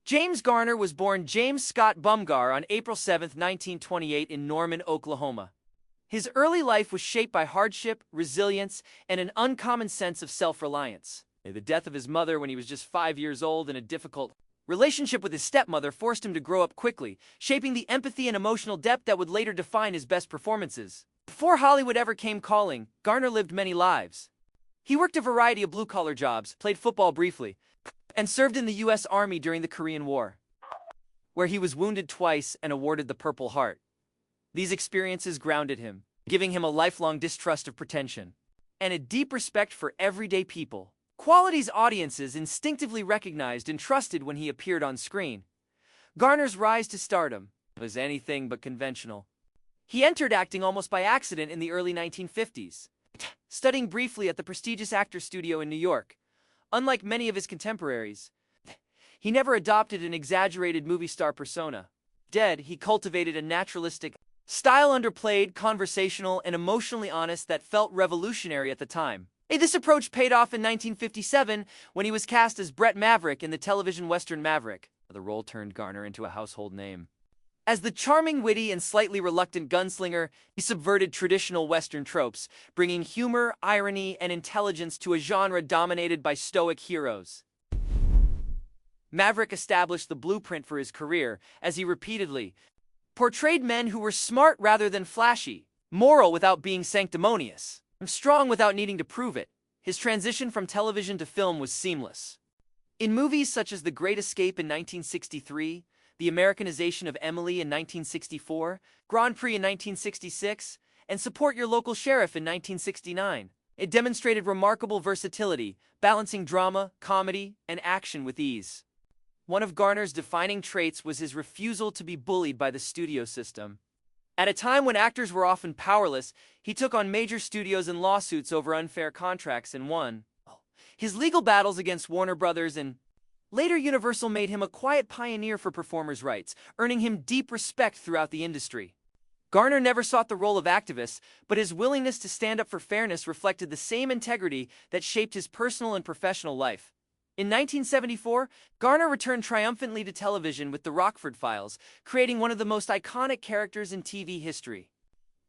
James Garner was born James Scott Bumgar on April 7, 1928 in Norman, Oklahoma. His early life was shaped by hardship, resilience, and an uncommon sense of self-reliance. The death of his mother when he was just 5 years old and a difficult relationship with his stepmother forced him to grow up quickly, shaping the empathy and emotional depth that would later define his best performances. Before Hollywood ever came calling, Garner lived many lives. He worked a variety of blue-collar jobs, played football briefly, and served in the U.S. Army during the Korean War, where he was wounded twice and awarded the Purple Heart. These experiences grounded him, giving him a lifelong distrust of pretension and a deep respect for everyday people, qualities audiences instinctively recognized and trusted when he appeared on screen. Garner's rise to stardom was anything but conventional. He entered acting almost by accident in the early 1950s, studying briefly at the prestigious Actors Studio in New York. Unlike many of his contemporaries, he never adopted an exaggerated movie star persona. Instead, he cultivated a naturalistic style, underplayed, conversational, and emotionally honest that felt revolutionary at the time. This approach paid off in 1957 when he was cast as Brett Maverick in the television western Maverick. The role turned Garner into a household name. As the charming, witty, and slightly reluctant gunslinger, he subverted traditional Western tropes, bringing humor, irony, and intelligence to a genre dominated by stoic heroes. Maverick established the blueprint for his career, as he repeatedly portrayed men who were smart rather than flashy, moral without being sanctimonious, and strong without needing to prove it. His transition from television to film was seamless. In movies such as The Great Escape in 1963, The Americanization of Emily in 1964, Grand Prix in 1966, and Support Your Local Sheriff in 1969. It demonstrated remarkable versatility, balancing drama, comedy, and action with ease. One of Garner's defining traits was his refusal to be bullied by the studio system. At a time when actors were often powerless, he took on major studios and lawsuits over unfair contracts and won. His legal battles against Warner Brothers and later Universal made him a quiet pioneer for performers' rights, earning him deep respect throughout the industry. Garner never sought the role of activist, but his willingness to stand up for fairness reflected the same integrity that shaped his personal and professional life. In 1974, Garner returned triumphantly to television with The Rockford Files, creating one of the most iconic characters in TV history.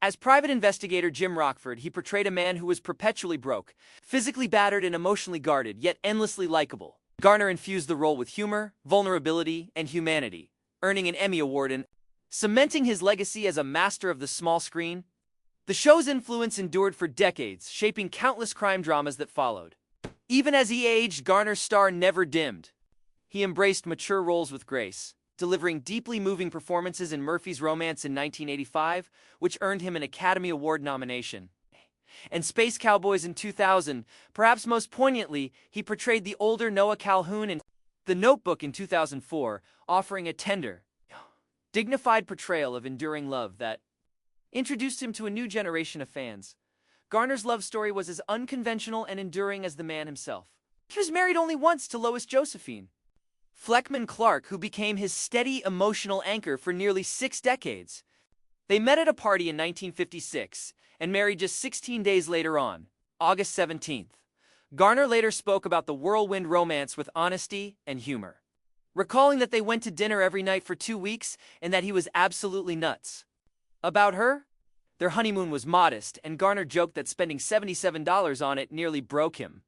As private investigator Jim Rockford, he portrayed a man who was perpetually broke, physically battered and emotionally guarded, yet endlessly likable. Garner infused the role with humor, vulnerability, and humanity, earning an Emmy Award and cementing his legacy as a master of the small screen. The show's influence endured for decades, shaping countless crime dramas that followed. Even as he aged, Garner's star never dimmed. He embraced mature roles with grace, delivering deeply moving performances in Murphy's Romance in 1985, which earned him an Academy Award nomination, and Space Cowboys in 2000. Perhaps most poignantly, he portrayed the older Noah Calhoun in The Notebook in 2004, offering a tender, dignified portrayal of enduring love that introduced him to a new generation of fans. Garner's love story was as unconventional and enduring as the man himself. He was married only once to Lois Josephine Fleckman Clark, who became his steady emotional anchor for nearly 6 decades. They met at a party in 1956 and married just 16 days later on, August 17th. Garner later spoke about the whirlwind romance with honesty and humor, recalling that they went to dinner every night for 2 weeks and that he was absolutely nuts about her. Their honeymoon was modest, and Garner joked that spending $77 on it nearly broke him.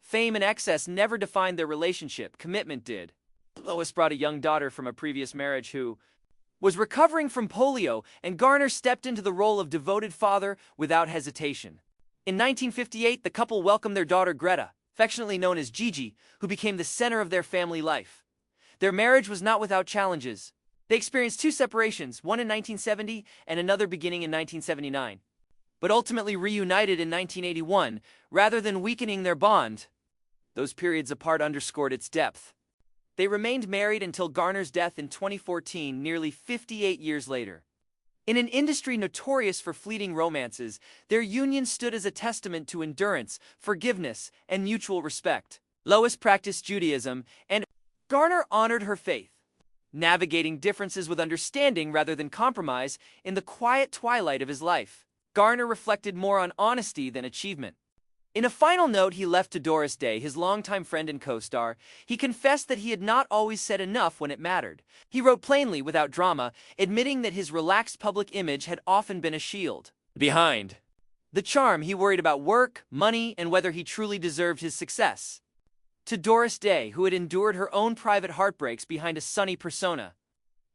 Fame and excess never defined their relationship, commitment did. Lois brought a young daughter from a previous marriage who was recovering from polio, and Garner stepped into the role of devoted father without hesitation. In 1958, the couple welcomed their daughter Greta, affectionately known as Gigi, who became the center of their family life. Their marriage was not without challenges. They experienced 2 separations, one in 1970 and another beginning in 1979, but ultimately reunited in 1981, rather than weakening their bond. Those periods apart underscored its depth. They remained married until Garner's death in 2014, nearly 58 years later. In an industry notorious for fleeting romances, their union stood as a testament to endurance, forgiveness, and mutual respect. Lois practiced Judaism, and Garner honored her faith, navigating differences with understanding rather than compromise. In the quiet twilight of his life, Garner reflected more on honesty than achievement. In a final note he left to Doris Day, his longtime friend and co-star, he confessed that he had not always said enough when it mattered. He wrote plainly, without drama, admitting that his relaxed public image had often been a shield. Behind the charm, he worried about work, money, and whether he truly deserved his success. To Doris Day, who had endured her own private heartbreaks behind a sunny persona,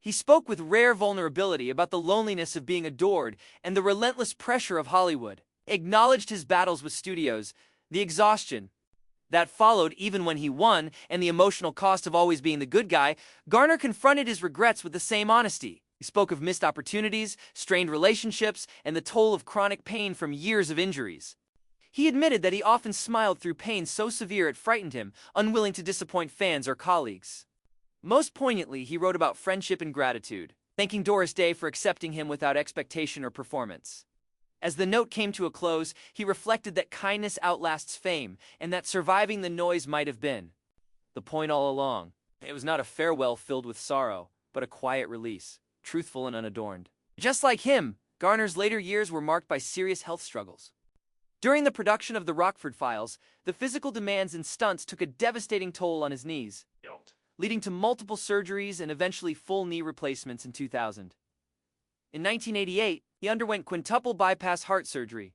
he spoke with rare vulnerability about the loneliness of being adored and the relentless pressure of Hollywood. Acknowledged his battles with studios, the exhaustion that followed even when he won, and the emotional cost of always being the good guy. Garner confronted his regrets with the same honesty. He spoke of missed opportunities, strained relationships, and the toll of chronic pain from years of injuries. He admitted that he often smiled through pain so severe it frightened him, unwilling to disappoint fans or colleagues. Most poignantly, he wrote about friendship and gratitude, thanking Doris Day for accepting him without expectation or performance. As the note came to a close, he reflected that kindness outlasts fame, and that surviving the noise might have been the point all along. It was not a farewell filled with sorrow, but a quiet release, truthful and unadorned. Just like him, Garner's later years were marked by serious health struggles. During the production of The Rockford Files, the physical demands and stunts took a devastating toll on his knees, leading to multiple surgeries and eventually full knee replacements in 2000. In 1988, he underwent quintuple bypass heart surgery,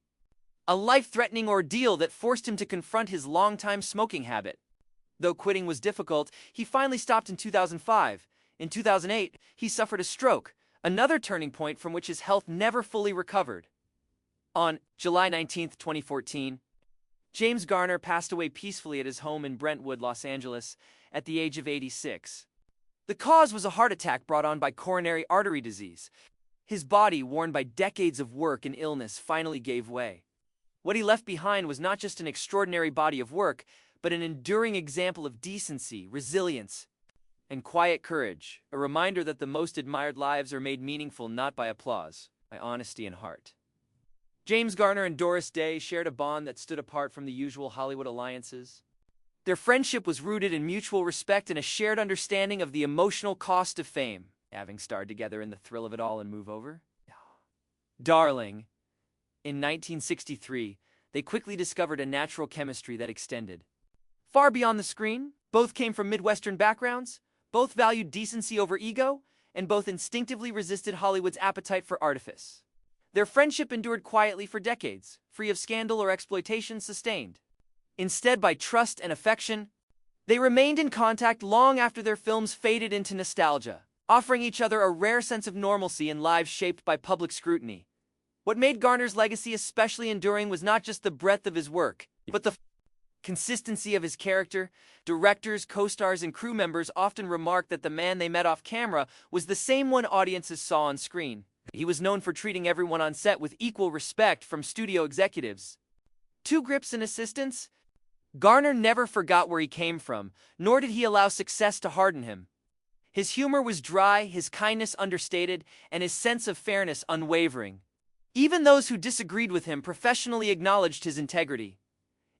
a life-threatening ordeal that forced him to confront his longtime smoking habit. Though quitting was difficult, he finally stopped in 2005. In 2008, he suffered a stroke, another turning point from which his health never fully recovered. On July 19, 2014, James Garner passed away peacefully at his home in Brentwood, Los Angeles, at the age of 86. The cause was a heart attack brought on by coronary artery disease. His body, worn by decades of work and illness, finally gave way. What he left behind was not just an extraordinary body of work, but an enduring example of decency, resilience, and quiet courage, a reminder that the most admired lives are made meaningful not by applause, by honesty and heart. James Garner and Doris Day shared a bond that stood apart from the usual Hollywood alliances. Their friendship was rooted in mutual respect and a shared understanding of the emotional cost of fame, having starred together in The Thrill of It All and Move Over. Darling. In 1963, they quickly discovered a natural chemistry that extended far beyond the screen. Both came from Midwestern backgrounds, both valued decency over ego, and both instinctively resisted Hollywood's appetite for artifice. Their friendship endured quietly for decades, free of scandal or exploitation sustained. Instead, by trust and affection, they remained in contact long after their films faded into nostalgia, offering each other a rare sense of normalcy in lives shaped by public scrutiny. What made Garner's legacy especially enduring was not just the breadth of his work, but the consistency of his character. Directors, co-stars, and crew members often remarked that the man they met off camera was the same one audiences saw on screen. He was known for treating everyone on set with equal respect, from studio executives to grips and assistants. Garner never forgot where he came from, nor did he allow success to harden him. His humor was dry, his kindness understated, and his sense of fairness unwavering. Even those who disagreed with him professionally acknowledged his integrity.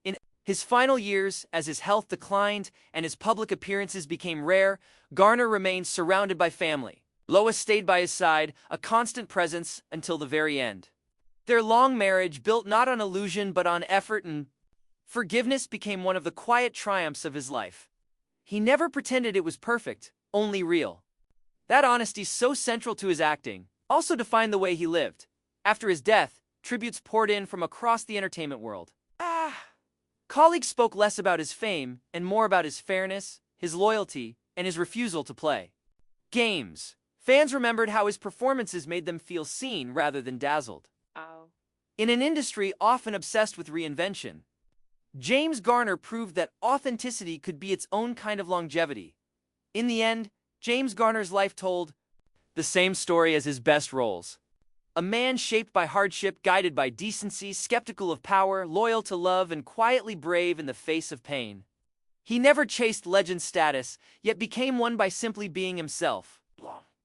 In his final years, as his health declined and his public appearances became rare, Garner remained surrounded by family. Lois stayed by his side, a constant presence until the very end. Their long marriage, built not on illusion but on effort and forgiveness, became one of the quiet triumphs of his life. He never pretended it was perfect, only real. That honesty, so central to his acting, also defined the way he lived. After his death, tributes poured in from across the entertainment world. Colleagues spoke less about his fame and more about his fairness, his loyalty, and his refusal to play games. Fans remembered how his performances made them feel seen rather than dazzled. In an industry often obsessed with reinvention, James Garner proved that authenticity could be its own kind of longevity. In the end, James Garner's life told the same story as his best roles. A man shaped by hardship, guided by decency, skeptical of power, loyal to love, and quietly brave in the face of pain. He never chased legend status, yet became one by simply being himself.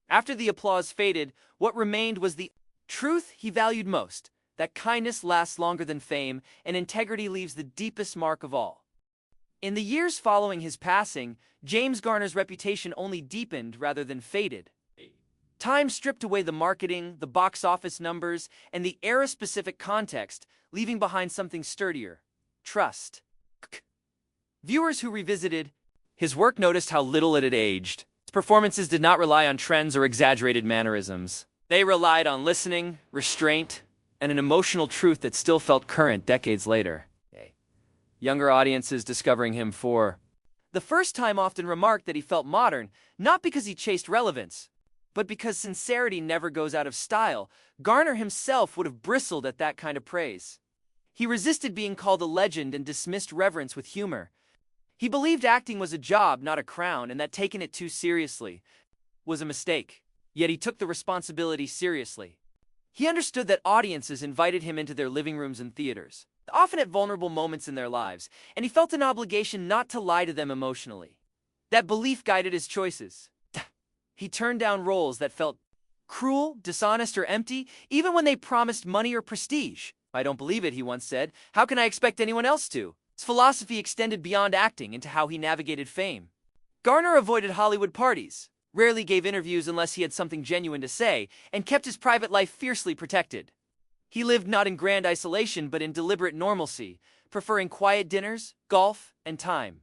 After the applause faded, what remained was the truth he valued most, that kindness lasts longer than fame, and integrity leaves the deepest mark of all. In the years following his passing, James Garner's reputation only deepened rather than faded. Time stripped away the marketing, the box office numbers, and the era-specific context, leaving behind something sturdier, trust. Viewers who revisited his work noticed how little it had aged. His performances did not rely on trends or exaggerated mannerisms. They relied on listening, restraint, and an emotional truth that still felt current decades later. Younger audiences discovering him for the first time often remarked that he felt modern, not because he chased relevance, but because sincerity never goes out of style. Garner himself would have bristled at that kind of praise. He resisted being called a legend and dismissed reverence with humor. He believed acting was a job, not a crown, and that taking it too seriously was a mistake. Yet he took the responsibility seriously. He understood that audiences invited him into their living rooms and theaters, often at vulnerable moments in their lives, and he felt an obligation not to lie to them emotionally. That belief guided his choices. He turned down roles that felt cruel, dishonest, or empty, even when they promised money or prestige. "I don't believe it," he once said. "How can I expect anyone else to?" His philosophy extended beyond acting into how he navigated fame. Garner avoided Hollywood parties, rarely gave interviews unless he had something genuine to say, and kept his private life fiercely protected. He lived not in grand isolation but in deliberate normalcy, preferring quiet dinners, golf, and time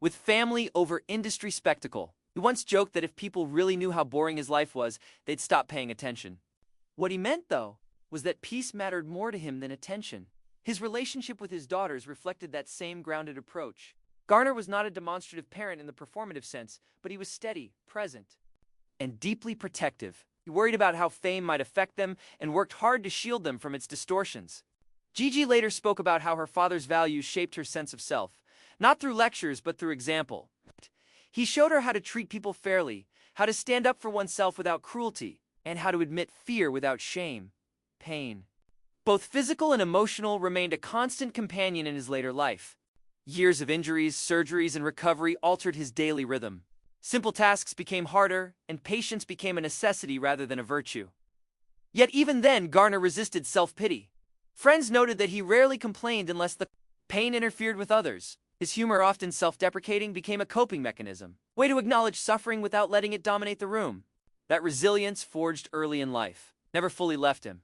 with family over industry spectacle. He once joked that if people really knew how boring his life was, they'd stop paying attention. What he meant, though, was that peace mattered more to him than attention. His relationship with his daughters reflected that same grounded approach. Garner was not a demonstrative parent in the performative sense, but he was steady, present, and deeply protective. He worried about how fame might affect them and worked hard to shield them from its distortions. Gigi later spoke about how her father's values shaped her sense of self, not through lectures but through example. He showed her how to treat people fairly, how to stand up for oneself without cruelty, and how to admit fear without shame, pain. Both physical and emotional remained a constant companion in his later life. Years of injuries, surgeries, and recovery altered his daily rhythm. Simple tasks became harder, and patience became a necessity rather than a virtue. Yet even then, Garner resisted self-pity. Friends noted that he rarely complained unless the pain interfered with others. His humor, often self-deprecating, became a coping mechanism, a way to acknowledge suffering without letting it dominate the room. That resilience, forged early in life, never fully left him.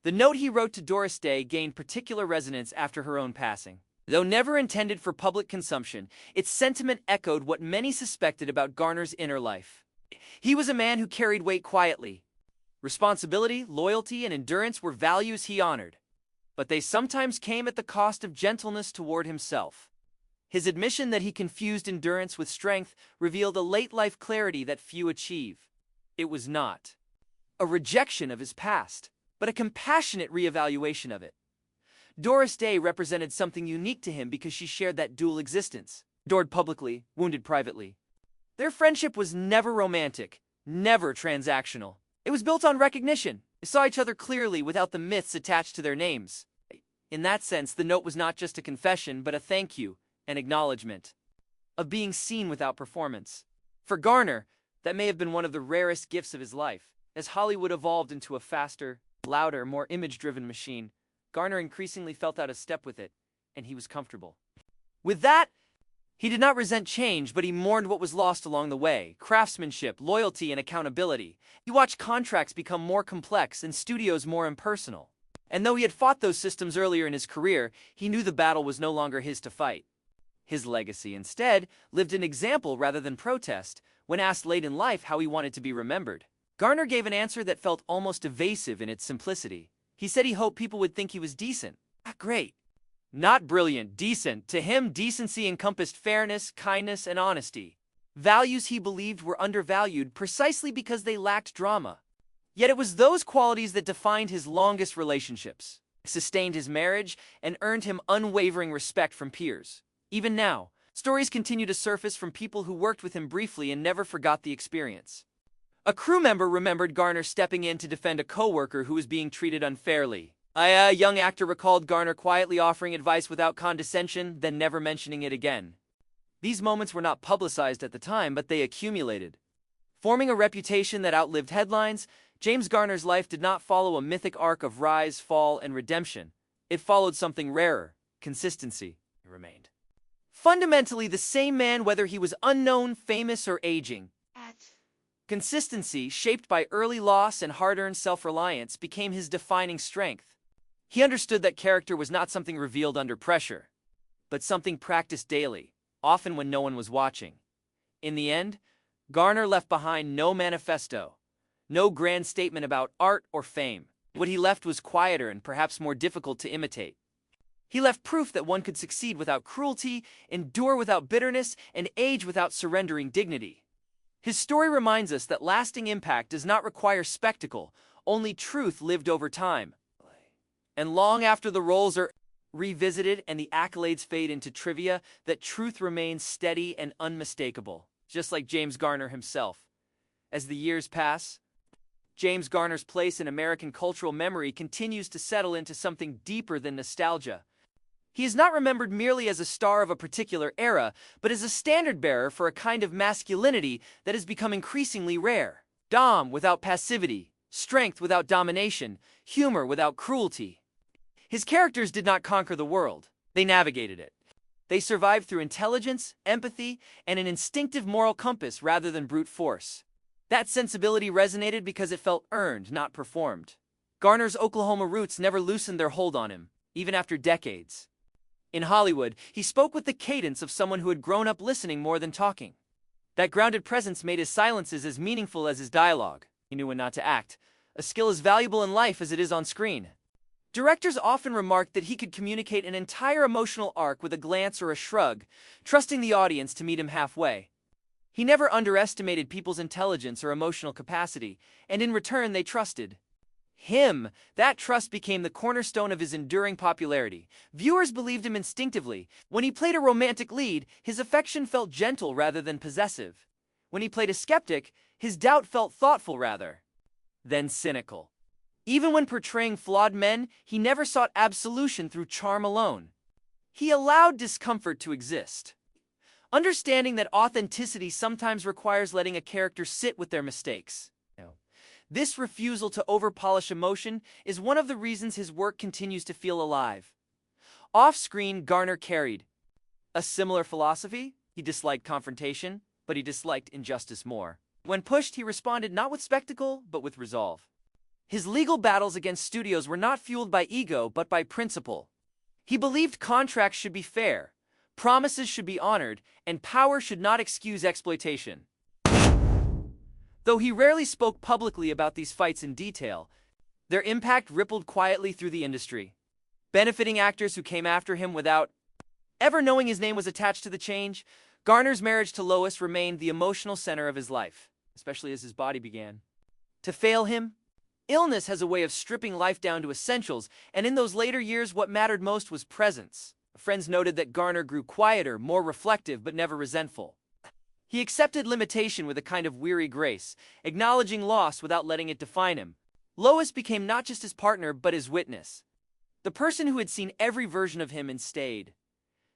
The note he wrote to Doris Day gained particular resonance after her own passing. Though never intended for public consumption, its sentiment echoed what many suspected about Garner's inner life. He was a man who carried weight quietly. Responsibility, loyalty, and endurance were values he honored, but they sometimes came at the cost of gentleness toward himself. His admission that he confused endurance with strength revealed a late-life clarity that few achieve. It was not a rejection of his past, but a compassionate reevaluation of it. Doris Day represented something unique to him because she shared that dual existence, adored publicly, wounded privately. Their friendship was never romantic, never transactional. It was built on recognition. They saw each other clearly without the myths attached to their names. In that sense, the note was not just a confession, but a thank you, an acknowledgement of being seen without performance. For Garner, that may have been one of the rarest gifts of his life. As Hollywood evolved into a faster, louder, more image-driven machine, Garner increasingly felt out of step with it, and he was comfortable. With that, he did not resent change, but he mourned what was lost along the way: craftsmanship, loyalty, and accountability. He watched contracts become more complex and studios more impersonal. And though he had fought those systems earlier in his career, he knew the battle was no longer his to fight. His legacy, instead, lived in example rather than protest. When asked late in life how he wanted to be remembered, Garner gave an answer that felt almost evasive in its simplicity. He said he hoped people would think he was decent. Not great. Not brilliant, decent. To him, decency encompassed fairness, kindness, and honesty. Values he believed were undervalued precisely because they lacked drama. Yet it was those qualities that defined his longest relationships, sustained his marriage, and earned him unwavering respect from peers. Even now, stories continue to surface from people who worked with him briefly and never forgot the experience. A crew member remembered Garner stepping in to defend a coworker who was being treated unfairly. A young actor recalled Garner quietly offering advice without condescension, then never mentioning it again. These moments were not publicized at the time, but they accumulated. Forming a reputation that outlived headlines, James Garner's life did not follow a mythic arc of rise, fall, and redemption. It followed something rarer: consistency. He remained fundamentally the same man whether he was unknown, famous, or aging. Consistency, shaped by early loss and hard-earned self-reliance, became his defining strength. He understood that character was not something revealed under pressure. but something practiced daily, often when no one was watching. In the end, Garner left behind no manifesto, no grand statement about art or fame. What he left was quieter and perhaps more difficult to imitate. He left proof that one could succeed without cruelty, endure without bitterness, and age without surrendering dignity. His story reminds us that lasting impact does not require spectacle, only truth lived over time. And long after the roles are revisited and the accolades fade into trivia, that truth remains steady and unmistakable, just like James Garner himself. As the years pass, James Garner's place in American cultural memory continues to settle into something deeper than nostalgia. He is not remembered merely as a star of a particular era, but as a standard-bearer for a kind of masculinity that has become increasingly rare. Dom without passivity, strength without domination, humor without cruelty. His characters did not conquer the world, they navigated it. They survived through intelligence, empathy, and an instinctive moral compass rather than brute force. That sensibility resonated because it felt earned, not performed. Garner's Oklahoma roots never loosened their hold on him, even after decades. In Hollywood, he spoke with the cadence of someone who had grown up listening more than talking. That grounded presence made his silences as meaningful as his dialogue. He knew when not to act, a skill as valuable in life as it is on screen. Directors often remarked that he could communicate an entire emotional arc with a glance or a shrug, trusting the audience to meet him halfway. He never underestimated people's intelligence or emotional capacity, and in return they trusted him. That trust became the cornerstone of his enduring popularity. Viewers believed him instinctively. When he played a romantic lead, his affection felt gentle rather than possessive. When he played a skeptic, his doubt felt thoughtful rather than cynical. Even when portraying flawed men, he never sought absolution through charm alone. He allowed discomfort to exist, understanding that authenticity sometimes requires letting a character sit with their mistakes. This refusal to overpolish emotion is one of the reasons his work continues to feel alive. Off-screen, Garner carried a similar philosophy. He disliked confrontation, but he disliked injustice more. When pushed, he responded not with spectacle, but with resolve. His legal battles against studios were not fueled by ego, but by principle. He believed contracts should be fair, promises should be honored, and power should not excuse exploitation. Though he rarely spoke publicly about these fights in detail, their impact rippled quietly through the industry, benefiting actors who came after him without ever knowing his name was attached to the change. Garner's marriage to Lois remained the emotional center of his life, especially as his body began to fail him. Illness has a way of stripping life down to essentials, and in those later years what mattered most was presence. Friends noted that Garner grew quieter, more reflective, but never resentful. He accepted limitation with a kind of weary grace, acknowledging loss without letting it define him. Lois became not just his partner, but his witness, the person who had seen every version of him and stayed.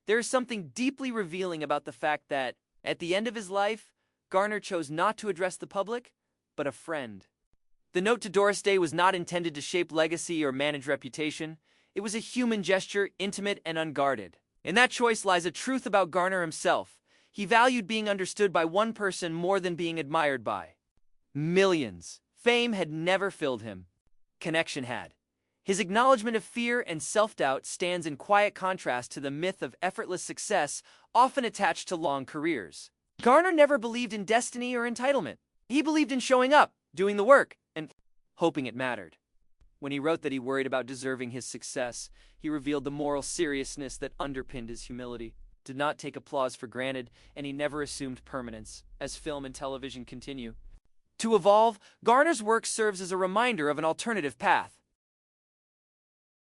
There is something deeply revealing about the fact that, at the end of his life, Garner chose not to address the public, but a friend. The note to Doris Day was not intended to shape legacy or manage reputation. It was a human gesture, intimate and unguarded. In that choice lies a truth about Garner himself. He valued being understood by one person more than being admired by millions. Fame had never filled him. Connection had. His acknowledgement of fear and self-doubt stands in quiet contrast to the myth of effortless success often attached to long careers. Garner never believed in destiny or entitlement. He believed in showing up, doing the work, and hoping it mattered. When he wrote that he worried about deserving his success, he revealed the moral seriousness that underpinned his humility, did not take applause for granted, and he never assumed permanence. As film and television continue to evolve, Garner's work serves as a reminder of an alternative path.